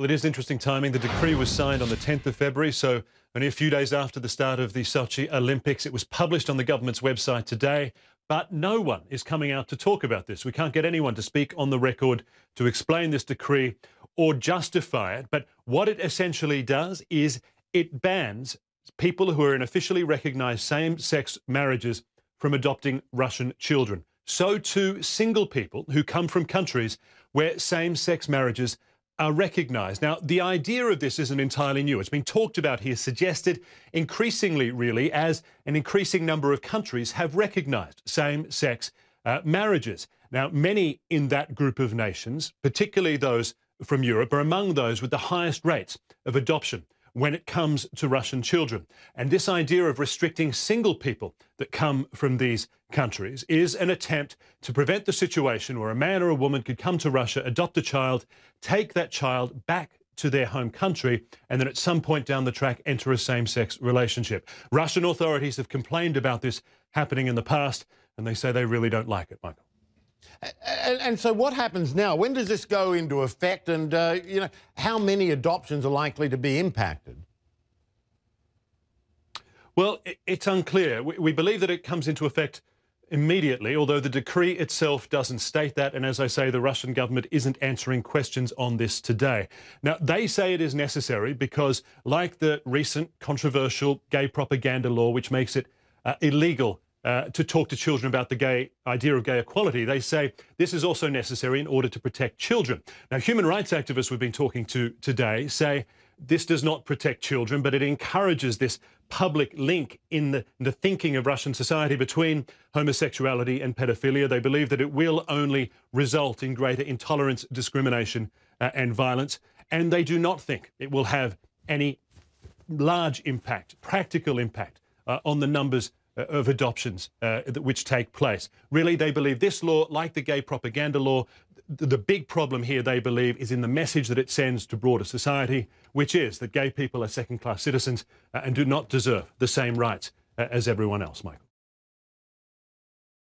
Well, it is interesting timing. The decree was signed on the 10th of February, so only a few days after the start of the Sochi Olympics. It was published on the government's website today, but no one is coming out to talk about this. We can't get anyone to speak on the record to explain this decree or justify it. But what it essentially does is it bans people who are in officially recognised same-sex marriages from adopting Russian children. So too single people who come from countries where same-sex marriages are recognised. Now, the idea of this isn't entirely new. It's been talked about here, suggested increasingly, really, as an increasing number of countries have recognised same-sex marriages. Now, many in that group of nations, particularly those from Europe, are among those with the highest rates of adoption when it comes to Russian children. And this idea of restricting single people that come from these countries is an attempt to prevent the situation where a man or a woman could come to Russia, adopt a child, take that child back to their home country, and then at some point down the track enter a same-sex relationship. Russian authorities have complained about this happening in the past, and they say they really don't like it, Michael. And so what happens now? When does this go into effect? And, how many adoptions are likely to be impacted? Well, it's unclear. We believe that it comes into effect immediately, although the decree itself doesn't state that. And as I say, the Russian government isn't answering questions on this today. Now, they say it is necessary because, like the recent controversial gay propaganda law, which makes it illegal to talk to children about the idea of gay equality, they say this is also necessary in order to protect children. Now, human rights activists we've been talking to today say this does not protect children, but it encourages this public link in the thinking of Russian society between homosexuality and pedophilia. They believe that it will only result in greater intolerance, discrimination and violence. And they do not think it will have any large impact, practical impact on the numbers of adoptions which take place. Really, they believe this law, like the gay propaganda law, the big problem here, they believe, is in the message that it sends to broader society, which is that gay people are second-class citizens and do not deserve the same rights as everyone else, Michael.